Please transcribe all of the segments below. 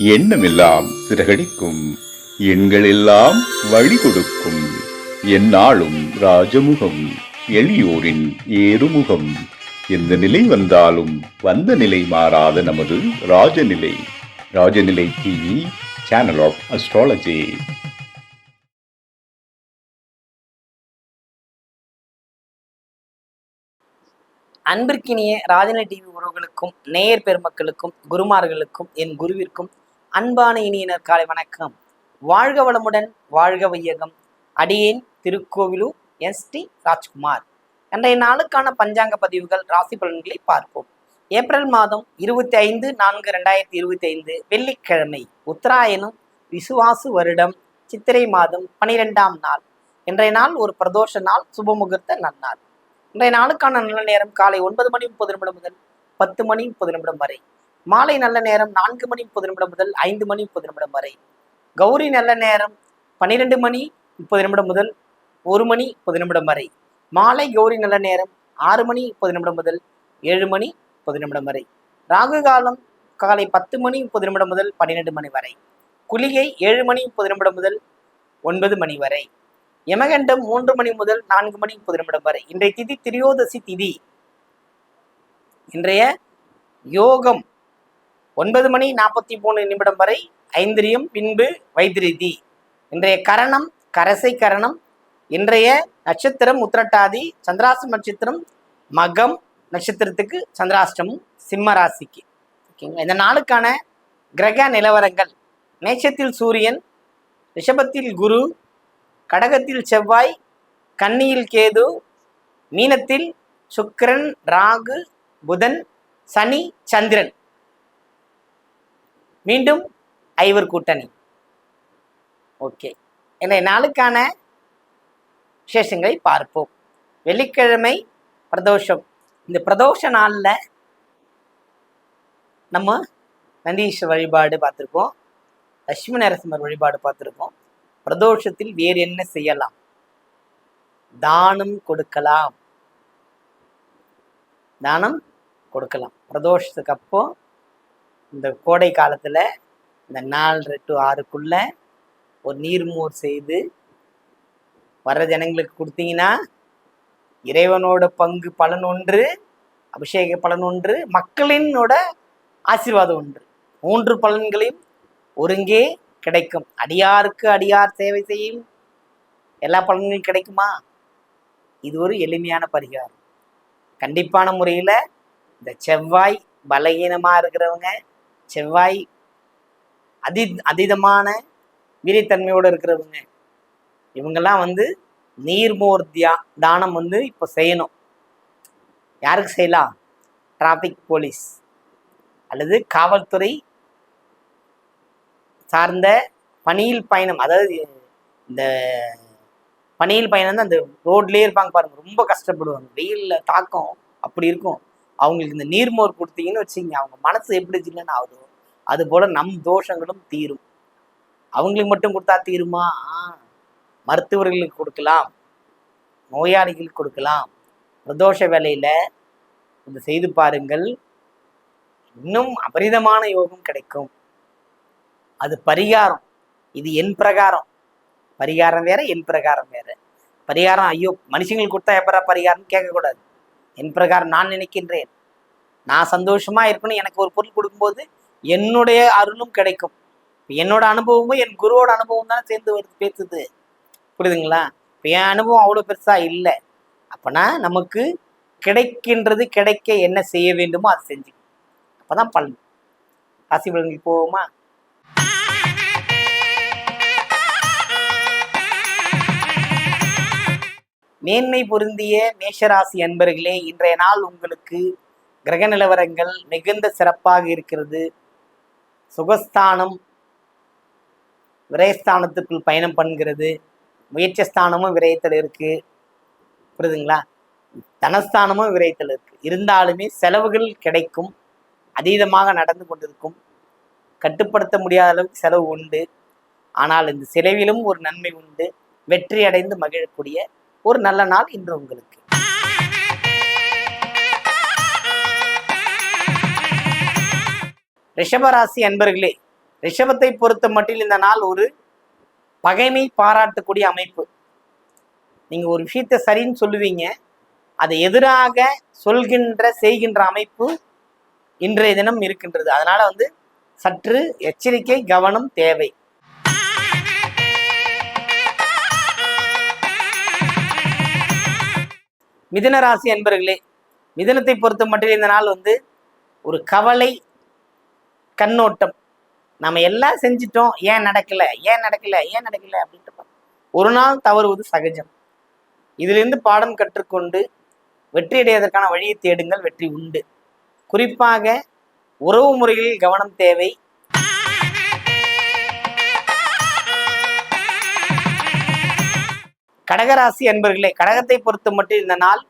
எண்ணமெல்லாம் சிறகடிக்கும், எண்களெல்லாம் வழி கொடுக்கும், எந்நாளும் ராஜமுகம், எளியோரின் ஏறுமுகம். எந்த நிலை வந்தாலும் வந்த நிலை மாறாத நமது Rajanilai. Rajanilai TV, channel of astrology. அன்பிற்கினிய ராஜநிலை டிவி உறவுகளுக்கும் நேயர் பெருமக்களுக்கும் குருமார்களுக்கும் என் குருவிற்கும் அன்பான இனியினர் காலை வணக்கம். வாழ்க வளமுடன், வாழ்க வையகம். அடியேன் திருக்கோவிலூர் எஸ்.டி. ராஜ்குமார். இன்றைய நாளுக்கான பஞ்சாங்க பதிவுகள், ராசி பலன்களை பார்ப்போம். ஏப்ரல் மாதம் 25/4/2025 வெள்ளிக்கிழமை, உத்தராயணம் விசுவாசு வருடம் சித்திரை மாதம் 12ஆம் நாள். இன்றைய நாள் ஒரு பிரதோஷ நாள், சுபமுகூர்த்த நன்னாள். இன்றைய நாளுக்கான நல்ல நேரம் காலை 9:30 முதல் 10:30 வரை. மாலை நல்ல நேரம் 4:30 முதல் 5:30 வரை. கௌரி நல்ல நேரம் 12:30 முதல் 1:30 வரை. மாலை கௌரி நல்ல நேரம் 6:30 முதல் 7:30 வரை. ராகு காலம் காலை 10:30 முதல் 12 வரை. குளிகை 7:30 முதல் 9 வரை. யமகண்டம் 3 முதல் 4:30 வரை. இன்றைய திதி திரியோதசி திதி. இன்றைய யோகம் 9:43 வரை ஐந்திரியம், பின்பு வைத்திரிதி. இன்றைய கரணம் கரசை கரணம். இன்றைய நட்சத்திரம் உத்திரட்டாதி, சந்திராஷ்டம நட்சத்திரம் மகம் நட்சத்திரத்துக்கு சந்திராஷ்டமம் சிம்ம ராசிக்கு. ஓகேங்களா. இந்த நாளுக்கான கிரக நிலவரங்கள்: மேஷத்தில் சூரியன், ரிஷபத்தில் குரு, கடகத்தில் செவ்வாய், கன்னியில் கேது, மீனத்தில் சுக்கிரன், ராகு, புதன், சனி, சந்திரன். மீண்டும் ஐவர் கூட்டணி. ஓகே, இன்றைய நாளுக்கான விசேஷங்களை பார்ப்போம். வெள்ளிக்கிழமை பிரதோஷம். இந்த பிரதோஷ நாளில் நம்ம நந்தீஸ்வரர் வழிபாடு பார்த்துருக்கோம், லட்சுமி நரசிம்மர் வழிபாடு பார்த்துருக்கோம். பிரதோஷத்தில் வேறு என்ன செய்யலாம்? தானம் கொடுக்கலாம். தானம் கொடுக்கலாம். பிரதோஷத்துக்கு அப்போ இந்த கோடை காலத்தில் இந்த 4 to 6க்குள்ள ஒரு நீர்மோர் செய்து வர்ற ஜனங்களுக்கு கொடுத்தீங்கன்னா இறைவனோட பங்கு பலன் ஒன்று, அபிஷேக பலன் ஒன்று, மக்களினோட ஆசீர்வாதம் ஒன்று. 3 பலன்களையும் ஒருங்கே கிடைக்கும். அடியாருக்கு அடியார் சேவை செய்யும் எல்லா பலன்களும் கிடைக்குமா? இது ஒரு எளிமையான பரிகாரம். கண்டிப்பான முறையில் இந்த செவ்வாய் பலகீனமாக இருக்கிறவங்க, செவ்வாய் அதீதமான வீரியத்தன்மையோடு இருக்கிறவங்க, இவங்கெல்லாம் நீர்மோர் தானம் இப்போ செய்யணும். யாருக்கு செய்யலாம்? டிராஃபிக் போலீஸ் அல்லது காவல்துறை சார்ந்த பணியில் பயணம். அதாவது இந்த பணியில் பயணம் அந்த ரோட்லேயே இருப்பாங்க பாருங்க, ரொம்ப கஷ்டப்படுவாங்க, வெயிலில் தாக்கம் அப்படி இருக்கும். அவங்களுக்கு இந்த நீர்மோர் கொடுத்தீங்கன்னு வச்சுங்க, அவங்க மனசு எப்படி இல்லைன்னு ஆகுது. அது போல நம் தோஷங்களும் தீரும். அவங்களுக்கு மட்டும் கொடுத்தா தீருமா? மருத்துவர்களுக்கு கொடுக்கலாம், நோயாளிகளுக்கு கொடுக்கலாம். பிரதோஷ வேலையில இது செய்து பாருங்கள், இன்னும் அபரிதமான யோகம் கிடைக்கும். அது பரிகாரம். இது என் பிரகாரம். பரிகாரம் வேற, என் பிரகாரம் வேற. பரிகாரம் ஐயோ மனுஷங்களுக்கு கொடுத்தா எப்பரா பரிகாரம்னு கேட்கக்கூடாது. என் பிரகாரம் நான் நினைக்கின்றேன். நான் சந்தோஷமா இருக்கணும். எனக்கு ஒரு பொருள் கொடுக்கும்போது என்னுடைய அருளும் கிடைக்கும். என்னோட அனுபவமும் என் குருவோட அனுபவம் தானே சேர்ந்து பேசுது. புரியுதுங்களா? இப்போ என் அனுபவம் அவ்வளோ பெருசா இல்லை. அப்போனா நமக்கு கிடைக்கின்றது, கிடைக்க என்ன செய்ய வேண்டுமோ அதை செஞ்சுக்கணும். அப்போதான் பலன். ராசி பலன்களுக்கு போவோமா? மேன்மை பொருந்திய மேஷராசி அன்பர்களே, இன்றைய நாள் உங்களுக்கு கிரக நிலவரங்கள் மிகுந்த சிறப்பாக இருக்கிறது. சுகஸ்தானம் விரயஸ்தானத்துக்குள் பயணம் பண்ணுகிறது. முயற்சி ஸ்தானமும் விரயத்தில் இருக்கு. புரியுதுங்களா? தனஸ்தானமும் விரயத்தில் இருக்கு. இருந்தாலுமே செலவுகள் கிடைக்கும். அதீதமாக நடந்து கொண்டிருக்கும். கட்டுப்படுத்த முடியாத அளவுக்கு செலவு உண்டு. ஆனால் இந்த செலவிலும் ஒரு நன்மை உண்டு. வெற்றி அடைந்து மகிழக்கூடிய ஒரு நல்ல நாள் இன்று உங்களுக்கு. ரிஷபராசி அன்பர்களே, ரிஷபத்தை பொறுத்த மட்டில் இந்த நாள் ஒரு பகைமை பாராட்டக்கூடிய அமைப்பு. நீங்க ஒரு விஷயத்த சரின்னு சொல்லுவீங்க, அதை எதிராக சொல்கின்ற செய்கின்ற அமைப்பு இன்றைய தினம் இருக்கின்றது. அதனால சற்று எச்சரிக்கை கவனம் தேவை. மிதுன ராசி அன்பர்களே, மிதுனத்தை பொறுத்த மட்டும் இந்த நாள் ஒரு கவலை கண்ணோட்டம். நம்ம எல்லாம் செஞ்சிட்டோம், ஏன் நடக்கல அப்படின்ட்டு ஒரு நாள் தவறுவது சகஜம். இதிலிருந்து பாடம் கற்றுக்கொண்டு வெற்றி அடைவதற்கான வழியை தேடுங்கள், வெற்றி உண்டு. குறிப்பாக உறவு முறைகளில் கவனம் தேவை. கடகராசி அன்பர்களே, கடகத்தை பொறுத்த மட்டும் இந்த நாள்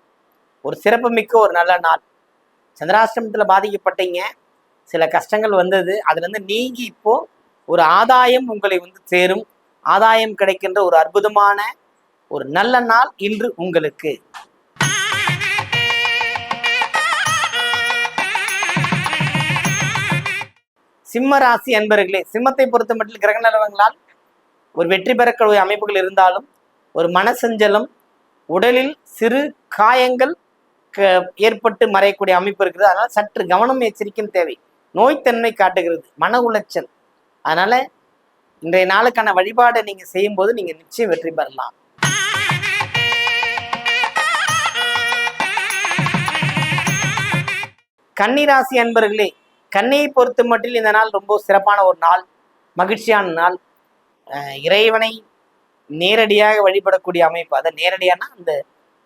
ஒரு சிறப்புமிக்க ஒரு நல்ல நாள். சந்திராஷ்டமத்தில் பாதிக்கப்பட்டீங்க, சில கஷ்டங்கள் வந்தது, அதுல நீங்கி இப்போ ஒரு ஆதாயம் உங்களை சேரும். ஆதாயம் கிடைக்கின்ற ஒரு அற்புதமான ஒரு நல்ல நாள் இன்று உங்களுக்கு. சிம்ம ராசி அன்பர்களே, சிம்மத்தை பொறுத்த மட்டும் கிரக நிலவங்களால் ஒரு வெற்றி பெறக்கூடிய அமைப்புகள் இருந்தாலும் ஒரு மனசஞ்சலம், உடலில் சிறு காயங்கள் ஏற்பட்டு மறையக்கூடிய அமைப்பு இருக்கிறது. அதனால சற்று கவனம் எச்சரிக்கையும் தேவை. நோய்த்தன்மை காட்டுகிறது, மன உளைச்சல். அதனால இன்றைய நாளுக்கான வழிபாடை நீங்க செய்யும் போது நீங்க நிச்சயம் வெற்றி பெறலாம். கன்னிராசி அன்பர்களே, கன்னியை பொறுத்த மட்டில் இந்த நாள் ரொம்ப சிறப்பான ஒரு நாள், மகிழ்ச்சியான நாள். இறைவனை நேரடியாக வழிபடக்கூடிய அமைப்பு, அதை நேரடியான அந்த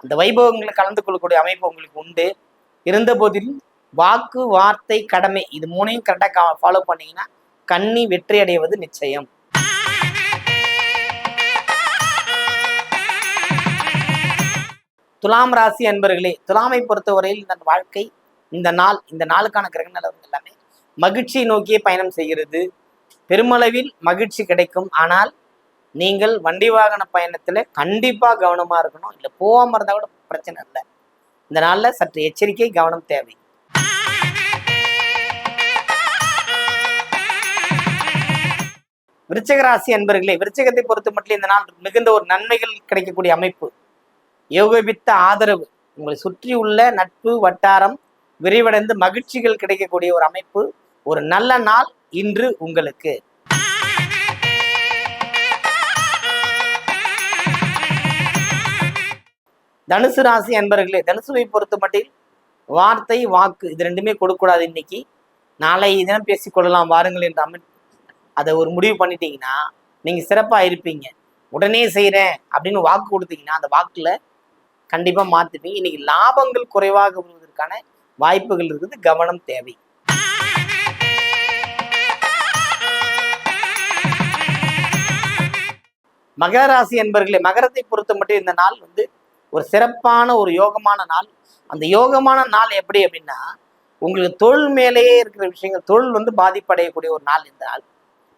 அந்த வைபவங்களை கலந்து கொள்ளக்கூடிய அமைப்பு உங்களுக்கு உண்டு. இருந்த போதிலும் வாக்கு, வார்த்தை, கடமை இது மூணையும் கரெக்டாக ஃபாலோ பண்ணீங்கன்னா கன்னி வெற்றி அடைவது நிச்சயம். துலாம் ராசி அன்பர்களே, துலாமை பொறுத்தவரையில் இந்த வாழ்க்கை, இந்த நாளுக்கான கிரக நிலவரங்கள் எல்லாமே மகிழ்ச்சியை நோக்கியே பயணம் செய்கிறது. பெருமளவில் மகிழ்ச்சி கிடைக்கும். ஆனால் நீங்கள் வண்டி வாகன பயணத்துல கண்டிப்பா கவனமா இருக்கணும். இல்லை போகாம இருந்தா கூட பிரச்சனை இல்லை. இந்த நாள்ல சற்று எச்சரிக்கை கவனம் தேவை. விருச்சிக ராசி அன்பர்களே, விருச்சிகத்தை பொறுத்த மட்டும் இந்த நாள் மிகுந்த ஒரு நன்மைகள் கிடைக்கக்கூடிய அமைப்பு. யோகபித்த ஆதரவு, உங்களை சுற்றி உள்ள நட்பு வட்டாரம் விரிவடைந்து மகிழ்ச்சிகள் கிடைக்கக்கூடிய ஒரு அமைப்பு, ஒரு நல்ல நாள் இன்று உங்களுக்கு. தனுசு ராசி அன்பர்களே, தனுசுவை பொறுத்த மட்டில் வார்த்தை, வாக்கு இது ரெண்டுமே கொடுக்கூடாது. இன்னைக்கு நாளை தினம் பேசிக்கொள்ளலாம் வாருங்கள் என்று அதை ஒரு முடிவு பண்ணிட்டீங்கன்னா நீங்க சிறப்பா இருப்பீங்க. உடனே செய்யறேன் அப்படின்னு வாக்கு கொடுத்தீங்கன்னா அந்த வாக்குல கண்டிப்பா மாத்துப்பீங்க. இன்னைக்கு லாபங்கள் குறைவாக வருவதற்கான வாய்ப்புகள் இருக்குது, கவனம் தேவை. மகர ராசி அன்பர்களே, மகரத்தை பொறுத்த மட்டும் இந்த நாள் ஒரு சிறப்பான ஒரு யோகமான நாள். அந்த யோகமான நாள் எப்படி அப்படின்னா, உங்களுக்கு தொழில் மேலேயே இருக்கிற விஷயங்கள், தொழில் பாதிப்படையக்கூடிய ஒரு நாள் இந்த நாள்.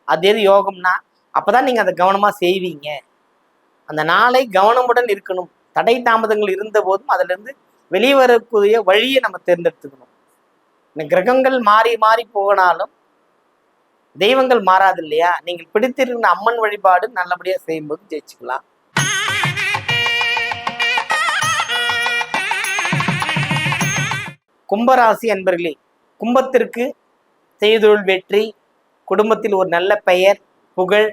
அது எது யோகம்னா அப்பதான் நீங்க அதை கவனமா செய்வீங்க. அந்த நாளை கவனமுடன் இருக்கணும். தடை தாமதங்கள் இருந்த போதும் அதுல இருந்து வெளிவரக்கூடிய வழியை நம்ம தேர்ந்தெடுத்துக்கணும். இந்த கிரகங்கள் மாறி மாறி போனாலும் தெய்வங்கள் மாறாது இல்லையா? நீங்கள் பிடித்திருக்கிற அம்மன் வழிபாடு நல்லபடியா செய்யும்போது ஜெயிச்சுக்கலாம். கும்பராசி அன்பர்களே, கும்பத்திற்கு செய்தொழில் வெற்றி, குடும்பத்தில் ஒரு நல்ல பெயர், புகழ்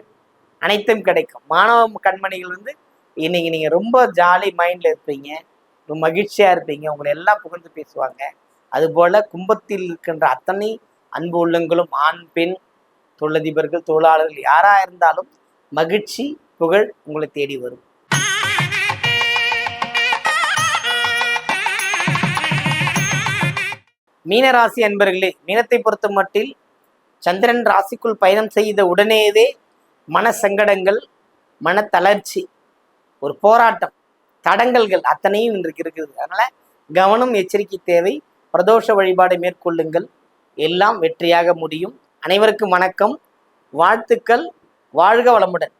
அனைத்தும் கிடைக்கும். மாணவ கண்மணிகள் இன்னைக்கு நீங்க ரொம்ப ஜாலி மைண்ட்ல இருப்பீங்க, ரொம்ப மகிழ்ச்சியா இருப்பீங்க, உங்களை எல்லாம் புகழ்ந்து பேசுவாங்க. அதுபோல கும்பத்தில் இருக்கின்ற அத்தனை அன்பு உள்ளங்களும், ஆண் பெண் தொழிலதிபர்கள், தொழிலாளர்கள் யாரா இருந்தாலும் மகிழ்ச்சி புகழ் உங்களை தேடி வரும். மீனராசி அன்பர்களே, மீனத்தை பொறுத்த மட்டில் சந்திரன் ராசிக்குள் பயணம் செய்த உடனேயே மன சங்கடங்கள், மன தளர்ச்சி, ஒரு போராட்டம், தடங்கல்கள் அத்தனையும் இன்றைக்கு இருக்குது. அதனால கவனம் எச்சரிக்கை தேவை. பிரதோஷ வழிபாடு மேற்கொள்ளுங்கள், எல்லாம் வெற்றியாக முடியும். அனைவருக்கும் வணக்கம், வாழ்த்துக்கள், வாழ்க வளமுடன்.